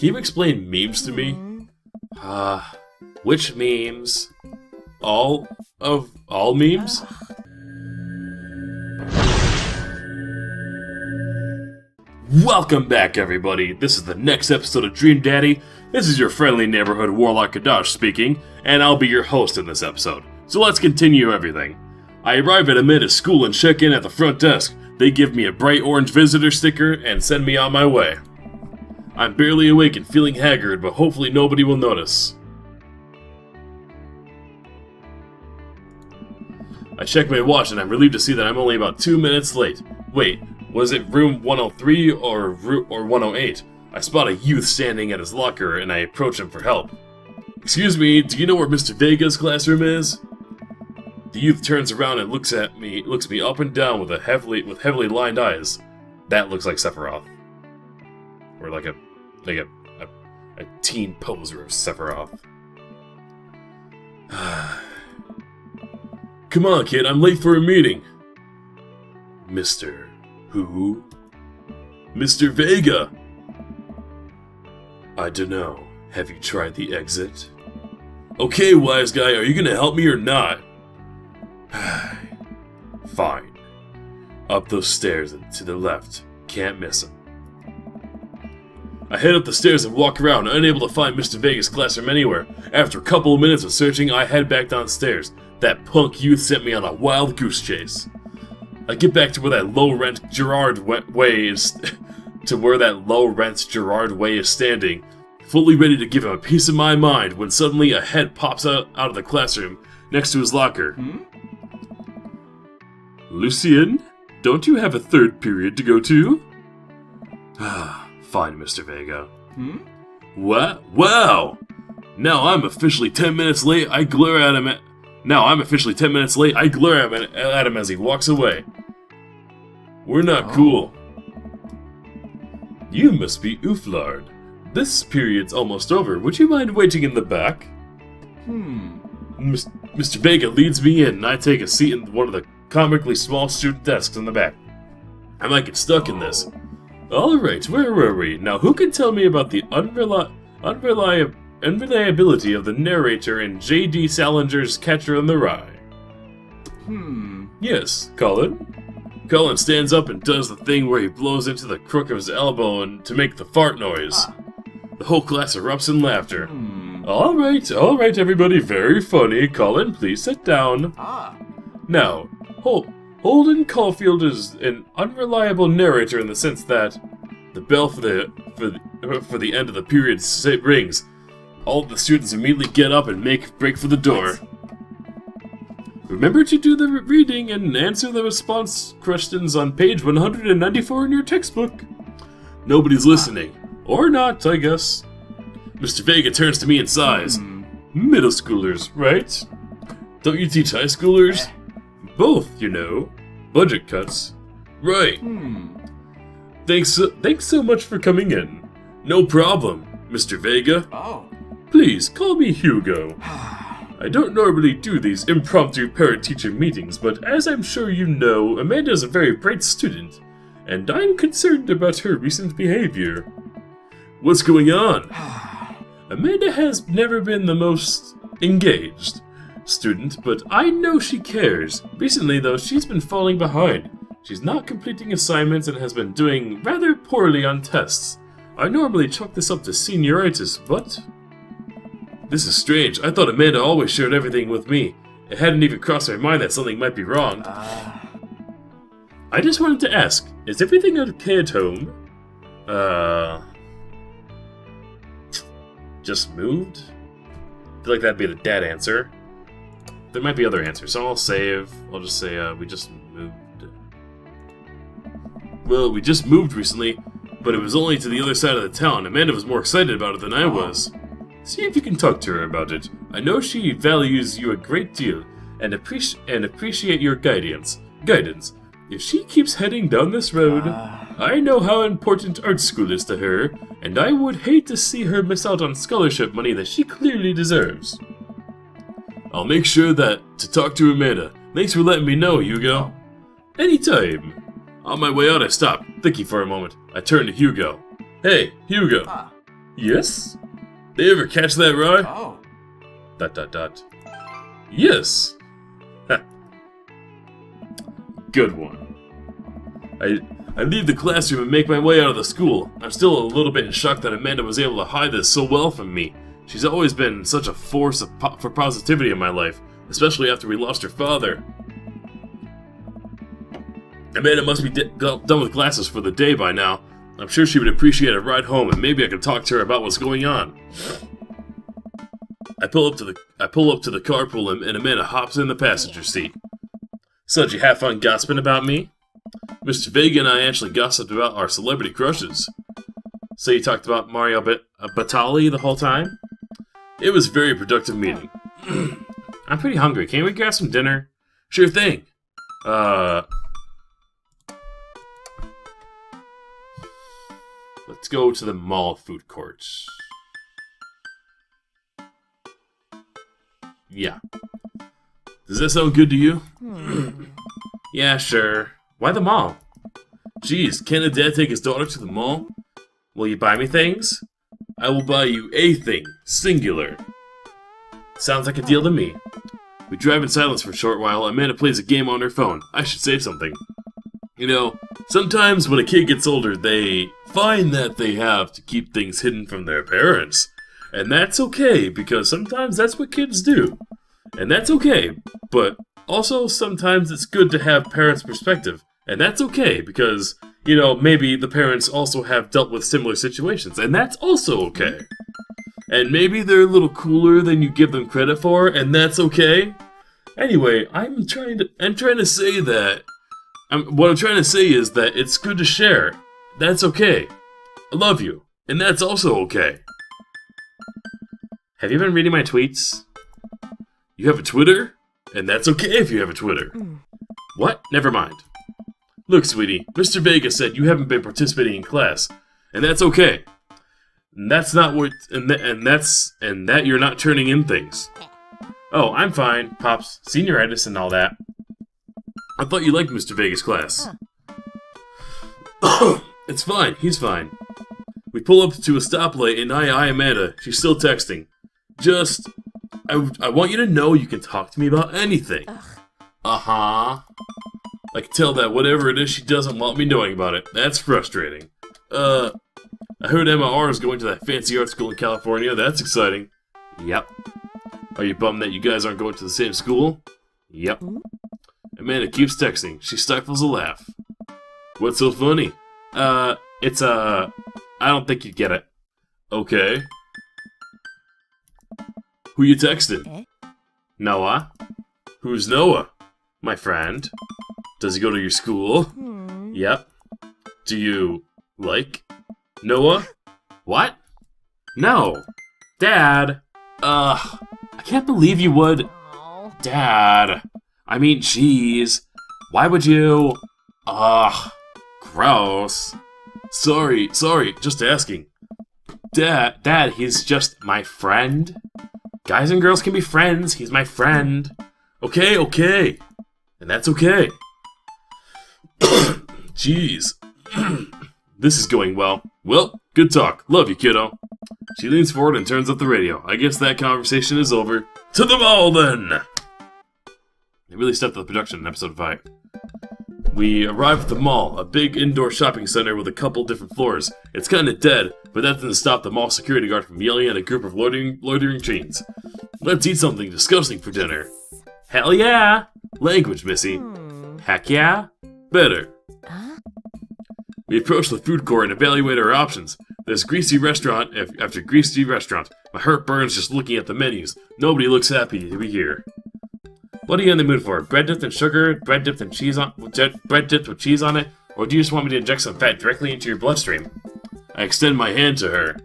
Can you explain memes to me? Which memes? All memes? Welcome back, everybody. This is the next episode of Dream Daddy. This is your friendly neighborhood Warlock Kadash speaking, and I'll be your host in this episode. So let's continue everything. I arrive at Amanda's school and check in at the front desk. They give me a bright orange visitor sticker and send me on my way. I'm barely awake and feeling haggard, but hopefully nobody will notice. I check my watch and I'm relieved to see that I'm only about 2 minutes late. Wait, was it room 103 or 108? I spot a youth standing at his locker and I approach him for help. Excuse me, do you know where Mr. Vega's classroom is? The youth turns around and looks me up and down with heavily lined eyes. That looks like Sephiroth. Or like a teen poser of Sephiroth. Come on, kid, I'm late for a meeting. Mr. Who? Mr. Vega! I dunno. Have you tried the exit? Okay, wise guy, are you gonna help me or not? Fine. Up those stairs and to the left. Can't miss him. I head up the stairs and walk around, unable to find Mr. Vega's classroom anywhere. After a couple of minutes of searching, I head back downstairs. That punk youth sent me on a wild goose chase. I get back to where that low-rent Gerard Way is standing, fully ready to give him a piece of my mind when suddenly a head pops out of the classroom next to his locker. Lucien, don't you have a third period to go to? Fine, Mr. Vega. What? Wow! Now I'm officially 10 minutes late. I glare at him as he walks away. We're not cool. You must be Ooflard. This period's almost over. Would you mind waiting in the back? Mr. Vega leads me in, and I take a seat in one of the comically small student desks in the back. I might get stuck in this. Alright, where were we? Now who can tell me about the unreliability of the narrator in J.D. Salinger's Catcher in the Rye? Yes, Colin? Colin stands up and does the thing where he blows into the crook of his elbow to make the fart noise. The whole class erupts in laughter. Alright, everybody, very funny. Colin, please sit down. Now, Holden Caulfield is an unreliable narrator in the sense that the bell for the end of the period rings. All the students immediately get up and break for the door. Remember to do the reading and answer the response questions on page 194 in your textbook. Nobody's listening. Or not, I guess. Mr. Vega turns to me and sighs. Middle schoolers, right? Don't you teach high schoolers? Both, you know. Budget cuts. Right. Thanks so much for coming in. No problem, Mr. Vega. Please, call me Hugo. I don't normally do these impromptu parent-teacher meetings, but as I'm sure you know, Amanda's a very bright student, and I'm concerned about her recent behavior. What's going on? Amanda has never been the most engaged student, but I know she cares. Recently, though, she's been falling behind. She's not completing assignments and has been doing rather poorly on tests. I normally chalk this up to senioritis, but... This is strange. I thought Amanda always shared everything with me. It hadn't even crossed my mind that something might be wrong. I just wanted to ask, is everything okay at home? Just moved? I feel like that'd be the dead answer. There might be other answers, so I'll save. I'll just say, we just moved. Well, we just moved recently, but it was only to the other side of the town. Amanda was more excited about it than I was. See if you can talk to her about it. I know she values you a great deal, and appreciate your guidance. If she keeps heading down this road, I know how important art school is to her, and I would hate to see her miss out on scholarship money that she clearly deserves. I'll make sure to talk to Amanda. Thanks for letting me know, Hugo. Anytime. On my way out, I stop, thinking for a moment. I turn to Hugo. Hey, Hugo. Yes? They ever catch that, Roy? Oh. ... Yes. Good one. I leave the classroom and make my way out of the school. I'm still a little bit in shock that Amanda was able to hide this so well from me. She's always been such a force for positivity in my life, especially after we lost her father. Amanda must be done with classes for the day by now. I'm sure she would appreciate a ride home, and maybe I could talk to her about what's going on. I pull up to the carpool, and Amanda hops in the passenger seat. So, did you have fun gossiping about me? Mr. Vega and I actually gossiped about our celebrity crushes. So you talked about Mario Batali the whole time? It was a very productive meeting. I'm pretty hungry. Can we grab some dinner? Sure thing. Let's go to the mall food court. Yeah. Does that sound good to you? Yeah, sure. Why the mall? Jeez, can't a dad take his daughter to the mall? Will you buy me things? I will buy you a thing. Singular. Sounds like a deal to me. We drive in silence for a short while. Amanda plays a game on her phone. I should say something. You know, sometimes when a kid gets older, they find that they have to keep things hidden from their parents. And that's okay, because sometimes that's what kids do. And that's okay, but also sometimes it's good to have parents' perspective. And that's okay, because, you know, maybe the parents also have dealt with similar situations. And that's also okay. And maybe they're a little cooler than you give them credit for, and that's okay. Anyway, what I'm trying to say is that it's good to share. That's okay. I love you. And that's also okay. Have you been reading my tweets? You have a Twitter? And that's okay if you have a Twitter. What? Never mind. Look, sweetie, Mr. Vega said you haven't been participating in class. And that's okay. And that's not what... And that you're not turning in things. Oh, I'm fine, Pops. Senioritis and all that. I thought you liked Mr. Vega's class. It's fine. He's fine. We pull up to a stoplight and I Amanda. She's still texting. Just... I want you to know you can talk to me about anything. Uh-huh. I can tell that whatever it is she doesn't want me knowing about it. That's frustrating. I heard Emma R is going to that fancy art school in California. That's exciting. Yep. Are you bummed that you guys aren't going to the same school? Yep. Amanda keeps texting. She stifles a laugh. What's so funny? I don't think you'd get it. Okay. Who you texting? Noah? Who's Noah? My friend. Does he go to your school? Yep. Do you like Noah? What? No. Dad. I can't believe you would. Dad. I mean, jeez. Why would you? Gross. Sorry, just asking. Dad, he's just my friend. Guys and girls can be friends. He's my friend. Okay. And that's okay. Jeez. This is going well. Well, good talk. Love you, kiddo. She leans forward and turns up the radio. I guess that conversation is over. To the mall, then! They really stepped up the production in episode 5. We arrive at the mall, a big indoor shopping center with a couple different floors. It's kinda dead, but that doesn't stop the mall security guard from yelling at a group of loitering teens. Let's eat something disgusting for dinner. Hell yeah! Language, Missy. Heck yeah? Better. We approach the food court and evaluate our options. There's greasy restaurant after greasy restaurant. My heart burns just looking at the menus. Nobody looks happy to be here. What are you in the mood for? Bread dipped in sugar? Bread dipped in cheese bread dipped with cheese on it? Or do you just want me to inject some fat directly into your bloodstream? I extend my hand to her.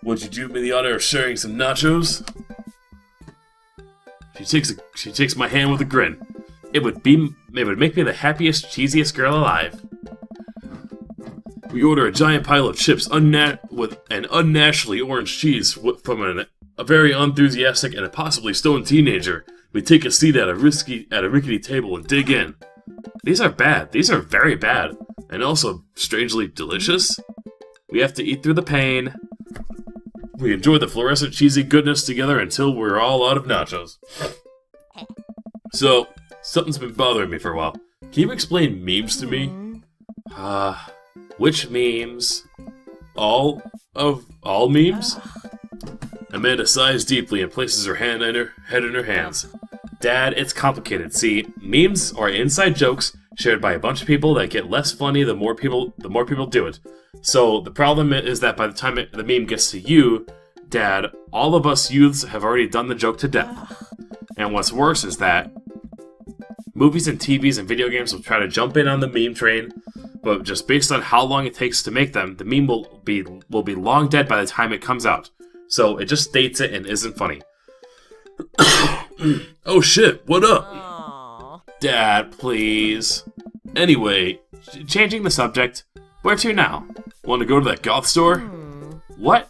Would you do me the honor of sharing some nachos? She takes my hand with a grin. It would make me the happiest, cheesiest girl alive. We order a giant pile of chips with an unnaturally orange cheese from a very enthusiastic and a possibly stoned teenager. We take a seat at a rickety table and dig in. These are bad. These are very bad. And also strangely delicious. We have to eat through the pain. We enjoy the fluorescent cheesy goodness together until we're all out of nachos. So, something's been bothering me for a while. Can you explain memes to me? Which memes? All memes? Amanda sighs deeply and places her head in her hands. Dad, it's complicated. See, memes are inside jokes shared by a bunch of people that get less funny the more people do it. So the problem is that by the time the meme gets to you, Dad, all of us youths have already done the joke to death. And what's worse is that movies and TVs and video games will try to jump in on the meme train, but just based on how long it takes to make them, the meme will be long dead by the time it comes out. So it just dates it and isn't funny. Oh shit, what up? Aww. Dad, please. Anyway, changing the subject, where to now? Want to go to that goth store? What?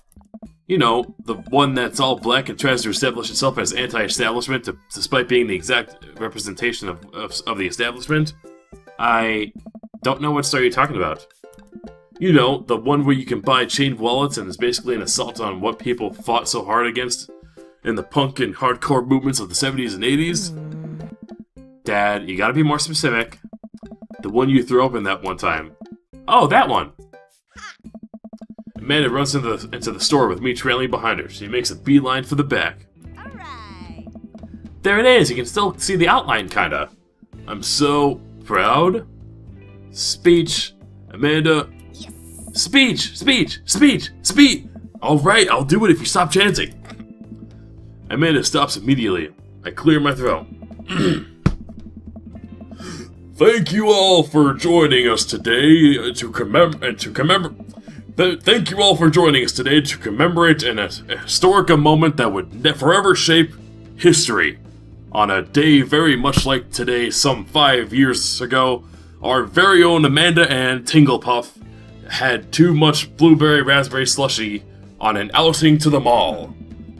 You know, the one that's all black and tries to establish itself as anti-establishment despite being the exact representation of the establishment? I don't know what store you're talking about. You know, the one where you can buy chained wallets and is basically an assault on what people fought so hard against in the punk and hardcore movements of the 70s and 80s? Dad, you gotta be more specific. The one you threw open that one time. Oh, that one! Amanda runs into the store with me trailing behind her. She makes a beeline for the back. Alright. There it is! You can still see the outline, kinda. I'm so proud. Speech. Amanda. Yes. Speech! Alright, I'll do it if you stop chanting. Amanda stops immediately. I clear my throat. Thank you all for joining us today to commemorate a historic moment that would forever shape history. On a day very much like today, some 5 years ago, our very own Amanda Ann Tinglepuff had too much blueberry raspberry slushy on an outing to the mall.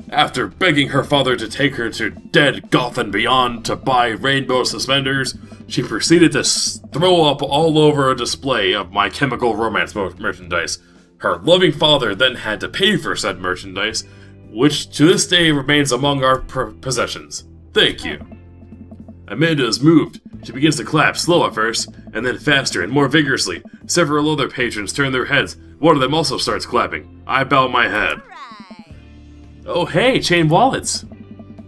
After begging her father to take her to Dead Goth and Beyond to buy rainbow suspenders, she proceeded to throw up all over a display of My Chemical Romance merchandise. Her loving father then had to pay for said merchandise, which to this day remains among our possessions. Thank you. Amanda is moved. She begins to clap, slow at first, and then faster and more vigorously. Several other patrons turn their heads. One of them also starts clapping. I bow my head. Alright. Oh hey, chain wallets!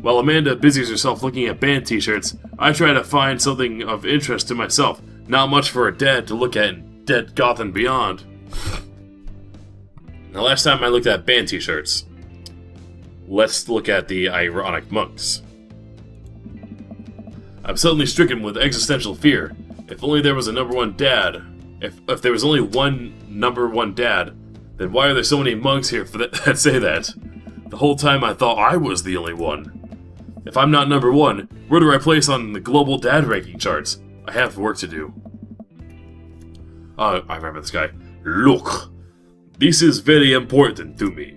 While Amanda busies herself looking at band t-shirts, I try to find something of interest to myself. Not much for a dad to look at in Dead Goth and Beyond. The last time I looked at band t-shirts, let's look at the ironic monks. I'm suddenly stricken with existential fear. If only there was a number one dad. If there was only one number one dad, then why are there so many monks here that say that? The whole time I thought I was the only one. If I'm not number one, where do I place on the global dad ranking charts? I have work to do. I remember this guy. Look, this is very important to me.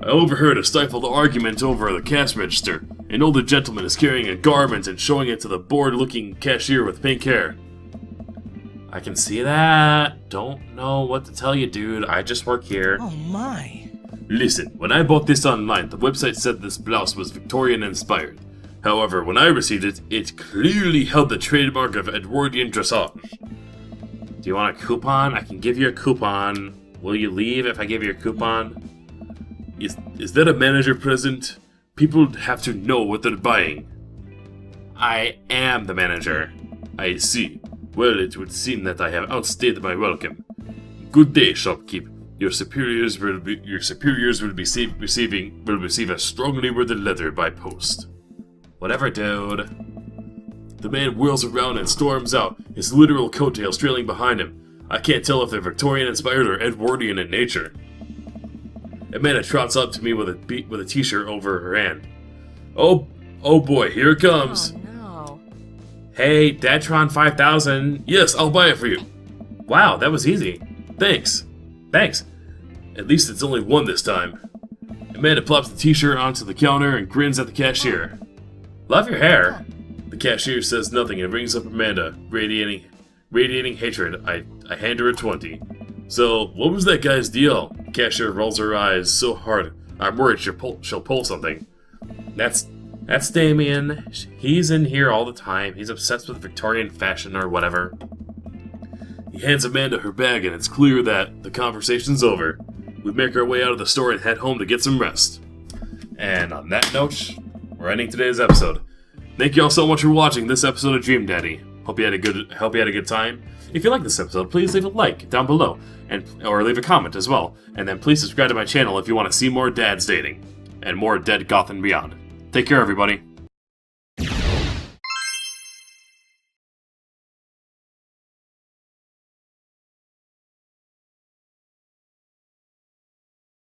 I overheard a stifled argument over the cash register. An older gentleman is carrying a garment and showing it to the bored-looking cashier with pink hair. I can see that. Don't know what to tell you, dude. I just work here. Oh my. Listen, when I bought this online, the website said this blouse was Victorian-inspired. However, when I received it, it clearly held the trademark of Edwardian dressage. Do you want a coupon? I can give you a coupon. Will you leave if I give you a coupon? Is that a manager present? People have to know what they're buying. I am the manager. I see. Well, it would seem that I have outstayed my welcome. Good day, shopkeep. Your superiors will receive a strongly worded letter by post. Whatever, dude. The man whirls around and storms out, his literal coattails trailing behind him. I can't tell if they're Victorian-inspired or Edwardian in nature. Amanda trots up to me with a t-shirt over her hand. Oh boy, here it comes. Oh no. Hey, Datron 5000. Yes, I'll buy it for you. Wow, that was easy. Thanks. At least it's only one this time. Amanda plops the t-shirt onto the counter and grins at the cashier. Love your hair. The cashier says nothing and rings up Amanda, radiating hatred. I hand her a 20. So, what was that guy's deal? cashier rolls her eyes so hard, I'm worried she'll pull something. That's Damien. He's in here all the time. He's obsessed with Victorian fashion or whatever. He hands Amanda her bag, and it's clear that the conversation's over. We make our way out of the store and head home to get some rest. And on that note, we're ending today's episode. Thank you all so much for watching this episode of Dream Daddy. Hope you had a good time. If you like this episode, please leave a like down below, or leave a comment as well. And then please subscribe to my channel if you want to see more dads dating and more Dead Goth and Beyond. Take care, everybody.